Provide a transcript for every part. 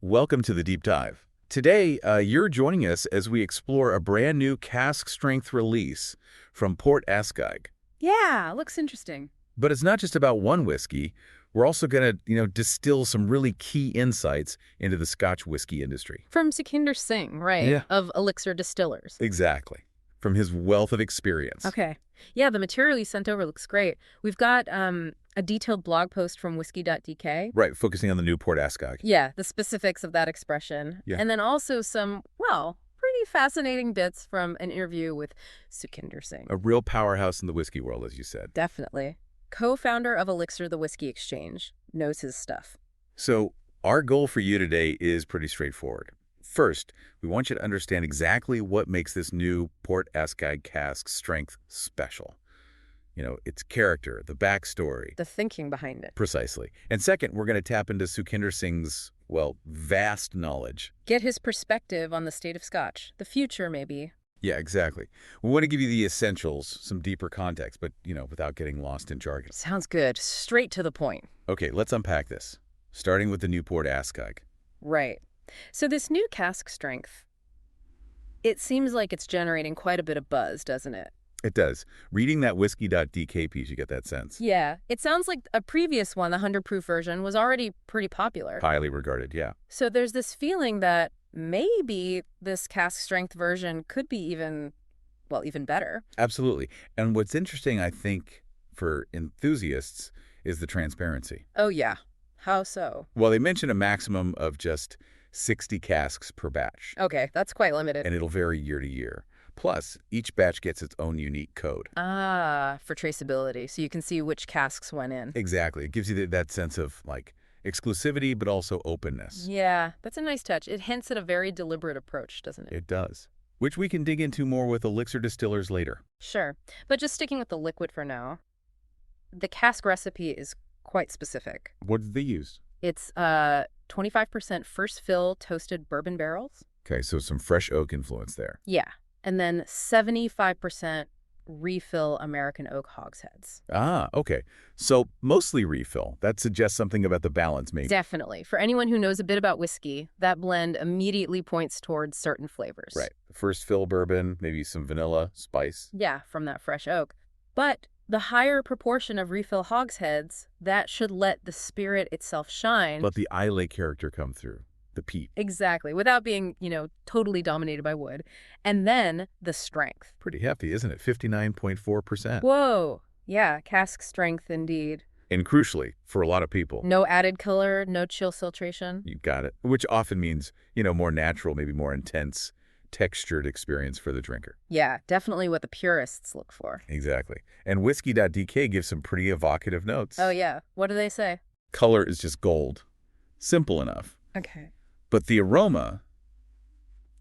Welcome to the Deep Dive. Today, you're joining us as we explore a brand new cask strength release from Port Askaig. Yeah, looks interesting. But it's not just about one whiskey. We're also going to, distill some really key insights into the Scotch whiskey industry. From Sukhinder Singh, right? Yeah. Of Elixir Distillers. Exactly. From his wealth of experience. Okay. Yeah, the material you sent over looks great. We've got a detailed blog post from Whisky.dk. Right, focusing on the new Port Askaig. Yeah, the specifics of that expression. Yeah. And then also some, well, pretty fascinating bits from an interview with Sukhinder Singh. A real powerhouse in the whiskey world, as you said. Definitely. Co-founder of Elixir the Whiskey Exchange. Knows his stuff. So our goal for you today is pretty straightforward. First, we want you to understand exactly what makes this new Port Askaig cask strength special. Its character, the backstory. The thinking behind it. Precisely. And second, we're going to tap into Sukhinder Singh's, vast knowledge. Get his perspective on the state of Scotch. The future, maybe. Yeah, exactly. We want to give you the essentials, some deeper context, but, without getting lost in jargon. Sounds good. Straight to the point. Okay, let's unpack this, starting with the new Port Askaig. Right. So this new cask strength, it seems like it's generating quite a bit of buzz, doesn't it? It does. Reading that Whisky.dk piece, you get that sense. Yeah. It sounds like a previous one, the 100-proof version, was already pretty popular. Highly regarded, yeah. So there's this feeling that maybe this cask strength version could be even better. Absolutely. And what's interesting, I think, for enthusiasts is the transparency. Oh, yeah. How so? Well, they mention a maximum of just 60 casks per batch. Okay, that's quite limited. And it'll vary year to year. Plus, each batch gets its own unique code. Ah, for traceability, so you can see which casks went in. Exactly. It gives you that sense of, exclusivity, but also openness. Yeah, that's a nice touch. It hints at a very deliberate approach, doesn't it? It does. Which we can dig into more with Elixir Distillers later. Sure. But just sticking with the liquid for now, the cask recipe is quite specific. What did they use? It's 25% first fill toasted bourbon barrels. Okay, so some fresh oak influence there. Yeah. And then 75% refill American oak hogsheads. Ah, okay. So mostly refill. That suggests something about the balance, maybe. Definitely. For anyone who knows a bit about whiskey, that blend immediately points towards certain flavors. Right. First fill bourbon, maybe some vanilla, spice. Yeah, from that fresh oak. But the higher proportion of refill hogsheads, that should let the spirit itself shine. Let the Islay character come through. The peat. Exactly, without being, totally dominated by wood. And then the strength. Pretty hefty, isn't it? 59.4%. Whoa. Yeah, cask strength indeed. And crucially, for a lot of people. No added color, no chill filtration. You got it. Which often means, more natural, maybe more intense, textured experience for the drinker. Yeah, definitely what the purists look for. Exactly. And Whisky.dk gives some pretty evocative notes. Oh, yeah. What do they say? Color is just gold. Simple enough. Okay. But the aroma,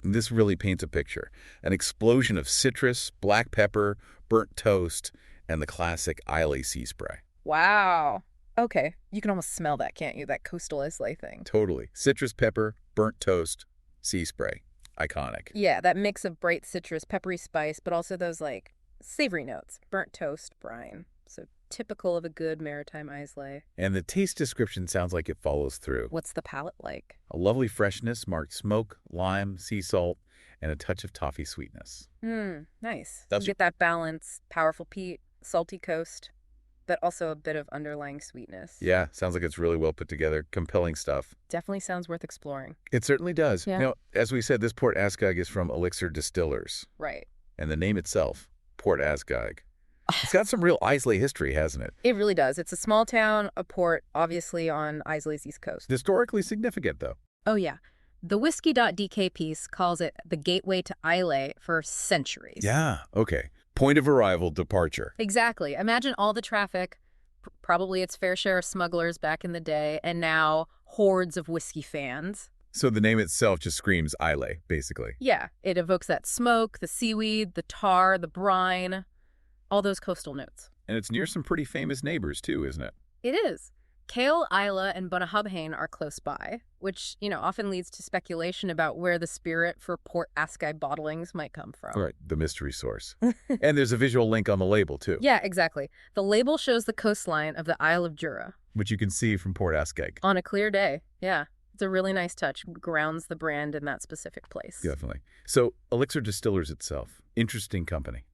this really paints a picture. An explosion of citrus, black pepper, burnt toast, and the classic Islay sea spray. Wow. Okay. You can almost smell that, can't you? That coastal Islay thing. Totally. Citrus pepper, burnt toast, sea spray. Iconic. Yeah, that mix of bright citrus, peppery spice, but also those, savory notes. Burnt toast, brine. So typical of a good maritime Islay. And the taste description sounds like it follows through. What's the palate like? A lovely freshness marked smoke, lime, sea salt, and a touch of toffee sweetness. Nice. That's You get that balance, powerful peat, salty coast, but also a bit of underlying sweetness. Yeah, sounds like it's really well put together. Compelling stuff. Definitely sounds worth exploring. It certainly does. Yeah. As we said, this Port Askaig is from Elixir Distillers. Right. And the name itself, Port Askaig. It's got some real Islay history, hasn't it? It really does. It's a small town, a port, obviously on Islay's east coast. Historically significant, though. Oh, yeah. The Whisky.dk piece calls it the gateway to Islay for centuries. Yeah, okay. Point of arrival, departure. Exactly. Imagine all the traffic, probably its fair share of smugglers back in the day, and now hordes of whiskey fans. So the name itself just screams Islay, basically. Yeah, it evokes that smoke, the seaweed, the tar, the brine, all those coastal notes. And it's near some pretty famous neighbors, too, isn't it? It is. Caol Ila and Bunnahabhain are close by, which, often leads to speculation about where the spirit for Port Askaig bottlings might come from. Right, the mystery source. And there's a visual link on the label, too. Yeah, exactly. The label shows the coastline of the Isle of Jura. Which you can see from Port Askaig. On a clear day, yeah. It's a really nice touch. Grounds the brand in that specific place. Definitely. So Elixir Distillers itself, interesting company.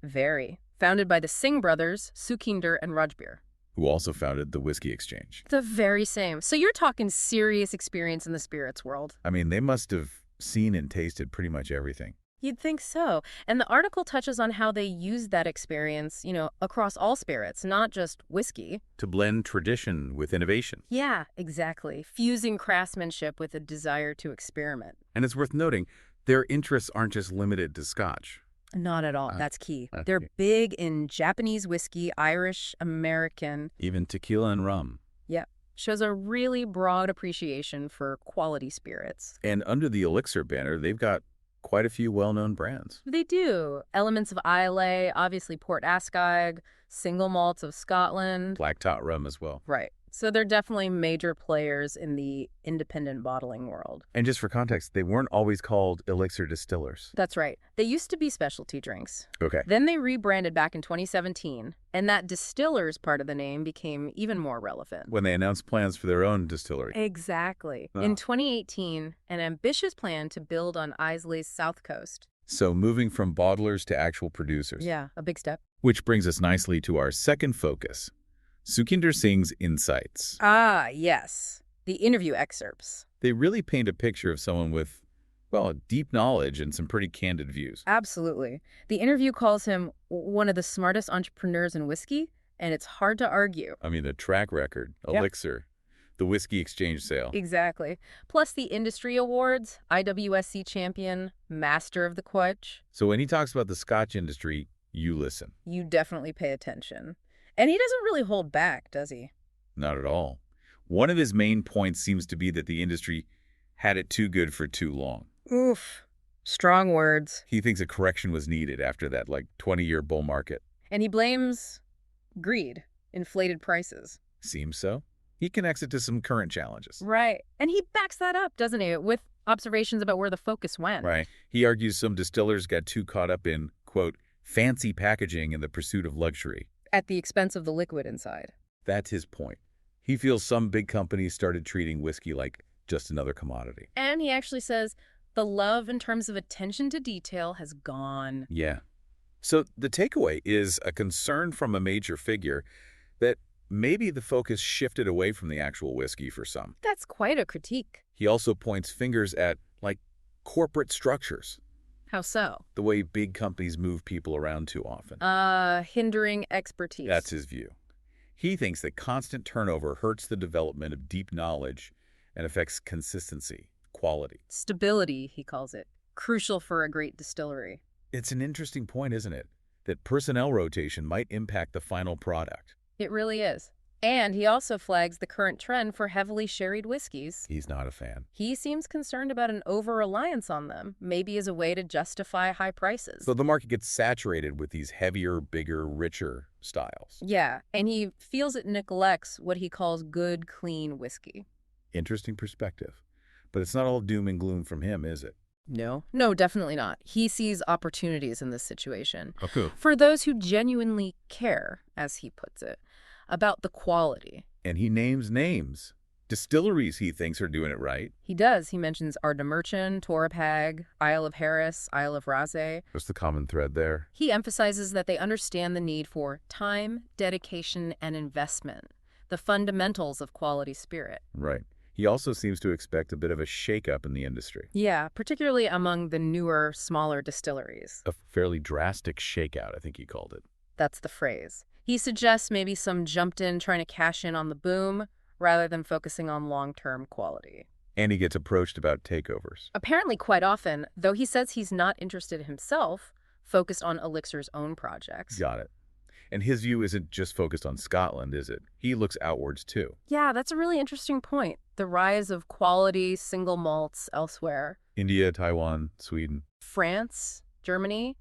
Very. Founded by the Singh brothers, Sukinder and Rajbir. Who also founded the Whiskey Exchange. The very same. So you're talking serious experience in the spirits world. I mean, they must have seen and tasted pretty much everything. You'd think so. And the article touches on how they used that experience, across all spirits, not just whiskey. To blend tradition with innovation. Yeah, exactly. Fusing craftsmanship with a desire to experiment. And it's worth noting, their interests aren't just limited to Scotch. Not at all. That's key. They're big in Japanese whiskey, Irish, American. Even tequila and rum. Yeah. Shows a really broad appreciation for quality spirits. And under the Elixir banner, they've got quite a few well-known brands. They do. Elements of Islay, obviously Port Askaig, single malts of Scotland. Black tot rum as well. Right. So they're definitely major players in the independent bottling world. And just for context, they weren't always called Elixir Distillers. That's right. They used to be specialty drinks. Okay. Then they rebranded back in 2017, and that distillers part of the name became even more relevant. When they announced plans for their own distillery. Exactly. In 2018, an ambitious plan to build on Islay's south coast. So moving from bottlers to actual producers. Yeah, a big step. Which brings us nicely to our second focus. Sukinder Singh's insights. Ah, yes. The interview excerpts. They really paint a picture of someone with, well, deep knowledge and some pretty candid views. Absolutely. The interview calls him one of the smartest entrepreneurs in whiskey, and it's hard to argue. I mean, the track record, Elixir, the Whiskey Exchange sale. Exactly. Plus the industry awards, IWSC champion, master of the quench. So when he talks about the Scotch industry, you listen. You definitely pay attention. And he doesn't really hold back, does he? Not at all. One of his main points seems to be that the industry had it too good for too long. Oof. Strong words. He thinks a correction was needed after that, 20-year bull market. And he blames greed, inflated prices. Seems so. He connects it to some current challenges. Right. And he backs that up, doesn't he, with observations about where the focus went. Right. He argues some distillers got too caught up in, quote, fancy packaging in the pursuit of luxury. At the expense of the liquid inside. That's his point. He feels some big companies started treating whiskey like just another commodity. And he actually says the love in terms of attention to detail has gone. Yeah. So the takeaway is a concern from a major figure that maybe the focus shifted away from the actual whiskey for some. That's quite a critique. He also points fingers at, corporate structures. How so? The way big companies move people around too often. Hindering expertise. That's his view. He thinks that constant turnover hurts the development of deep knowledge and affects consistency, quality. Stability, he calls it. Crucial for a great distillery. It's an interesting point, isn't it? That personnel rotation might impact the final product. It really is. And he also flags the current trend for heavily sherried whiskeys. He's not a fan. He seems concerned about an over-reliance on them, maybe as a way to justify high prices. So the market gets saturated with these heavier, bigger, richer styles. Yeah, and he feels it neglects what he calls good, clean whiskey. Interesting perspective. But it's not all doom and gloom from him, is it? No, definitely not. He sees opportunities in this situation. Okay. For those who genuinely care, as he puts it, about the quality. And he names names. Distilleries he thinks are doing it right. He does. He mentions Ardnamurchan, Torrapag, Isle of Harris, Isle of Rasay. What's the common thread there? He emphasizes that they understand the need for time, dedication, and investment, the fundamentals of quality spirit. Right. He also seems to expect a bit of a shakeup in the industry. Yeah, particularly among the newer, smaller distilleries. A fairly drastic shakeout, I think he called it. That's the phrase. He suggests maybe some jumped in trying to cash in on the boom rather than focusing on long-term quality. And he gets approached about takeovers. Apparently quite often, though he says he's not interested himself, focused on Elixir's own projects. Got it. And his view isn't just focused on Scotland, is it? He looks outwards, too. Yeah, that's a really interesting point. The rise of quality single malts elsewhere. India, Taiwan, Sweden. France, Germany.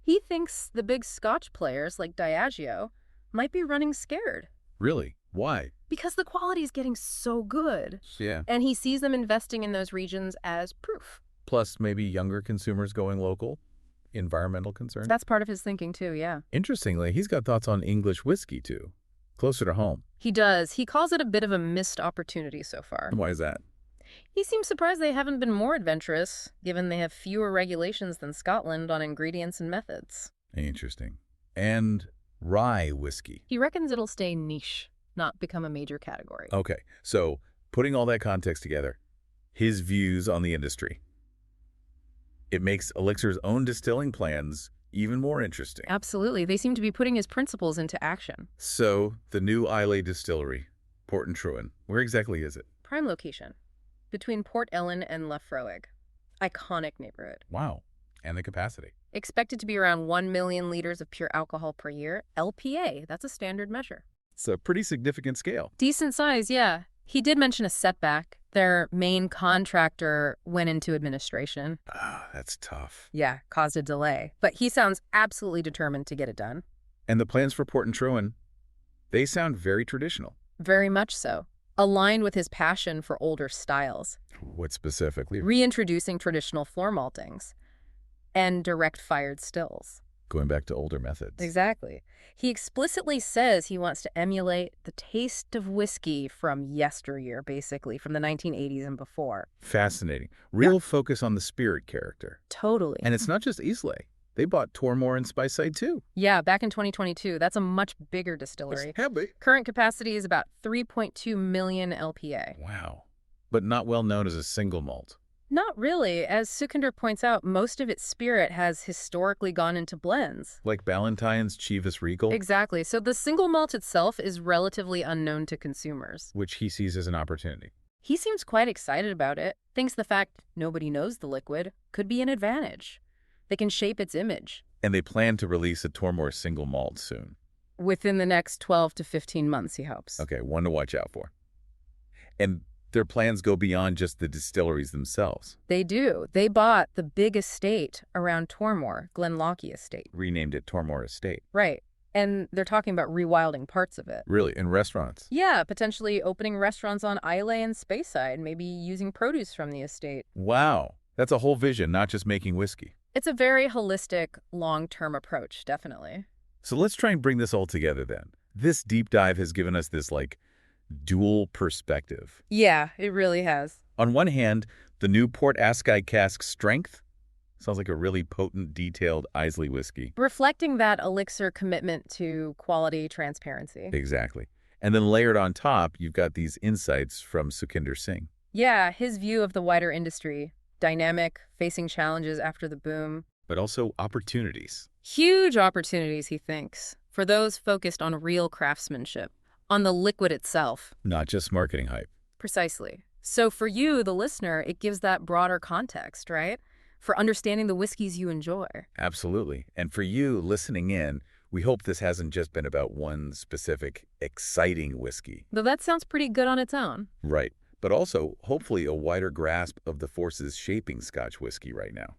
He thinks the big Scotch players like Diageo might be running scared. Really? Why? Because the quality is getting so good. Yeah. And he sees them investing in those regions as proof. Plus maybe younger consumers going local? Environmental concerns? That's part of his thinking too, yeah. Interestingly, he's got thoughts on English whiskey too. Closer to home. He does. He calls it a bit of a missed opportunity so far. Why is that? He seems surprised they haven't been more adventurous, given they have fewer regulations than Scotland on ingredients and methods. Interesting. And rye whiskey. He reckons it'll stay niche, not become a major category. Okay, so putting all that context together, his views on the industry. It makes Elixir's own distilling plans even more interesting. Absolutely. They seem to be putting his principles into action. So, the new Islay distillery, Port Truin, where exactly is it? Prime location. Between Port Ellen and Laphroaig. Iconic neighborhood. Wow. And the capacity. Expected to be around 1 million liters of pure alcohol per year. LPA, that's a standard measure. It's a pretty significant scale. Decent size, yeah. He did mention a setback. Their main contractor went into administration. Ah, that's tough. Yeah, caused a delay. But he sounds absolutely determined to get it done. And the plans for Port Truin, they sound very traditional. Very much so. Aligned with his passion for older styles. What specifically? Reintroducing traditional floor maltings and direct-fired stills. Going back to older methods. Exactly. He explicitly says he wants to emulate the taste of whiskey from yesteryear, basically, from the 1980s and before. Fascinating. Real focus on the spirit character. Totally. And it's not just Islay. They bought Tormore and Speyside too. Yeah, back in 2022. That's a much bigger distillery. Heavy. Current capacity is about 3.2 million LPA. Wow. But not well known as a single malt. Not really. As Sukhinder points out, most of its spirit has historically gone into blends. Like Ballantyne's Chivas Regal? Exactly. So the single malt itself is relatively unknown to consumers. Which he sees as an opportunity. He seems quite excited about it. Thinks the fact nobody knows the liquid could be an advantage. They can shape its image. And they plan to release a Tormore single malt soon. Within the next 12 to 15 months, he hopes. Okay, one to watch out for. And their plans go beyond just the distilleries themselves. They do. They bought the big estate around Tormore, Glenlochy Estate. Renamed it Tormore Estate. Right. And they're talking about rewilding parts of it. Really? In restaurants? Yeah, potentially opening restaurants on Islay and Speyside, maybe using produce from the estate. Wow. That's a whole vision, not just making whiskey. It's a very holistic, long-term approach, definitely. So let's try and bring this all together then. This deep dive has given us this, dual perspective. Yeah, it really has. On one hand, the new Port Askaig cask strength sounds like a really potent, detailed Islay whiskey. Reflecting that Elixir commitment to quality transparency. Exactly. And then layered on top, you've got these insights from Sukhinder Singh. Yeah, his view of the wider industry. Dynamic, facing challenges after the boom. But also opportunities. Huge opportunities, he thinks, for those focused on real craftsmanship. On the liquid itself. Not just marketing hype. Precisely. So for you, the listener, it gives that broader context, right? For understanding the whiskeys you enjoy. Absolutely. And for you listening in, we hope this hasn't just been about one specific, exciting whiskey. Though that sounds pretty good on its own. Right. But also, hopefully, a wider grasp of the forces shaping Scotch whiskey right now.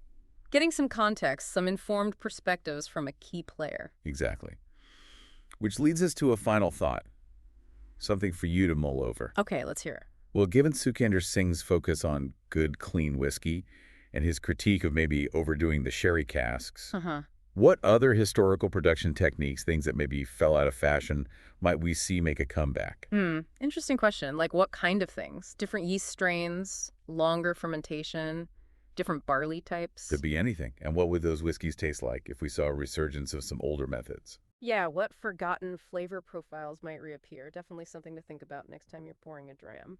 Getting some context, some informed perspectives from a key player. Exactly. Which leads us to a final thought. Something for you to mull over. Okay, let's hear it. Well, given Sukhinder Singh's focus on good, clean whiskey and his critique of maybe overdoing the sherry casks, what other historical production techniques, things that maybe fell out of fashion, might we see make a comeback? Interesting question. Like what kind of things? Different yeast strains, longer fermentation, different barley types? Could be anything. And what would those whiskeys taste like if we saw a resurgence of some older methods? Yeah, what forgotten flavor profiles might reappear? Definitely something to think about next time you're pouring a dram.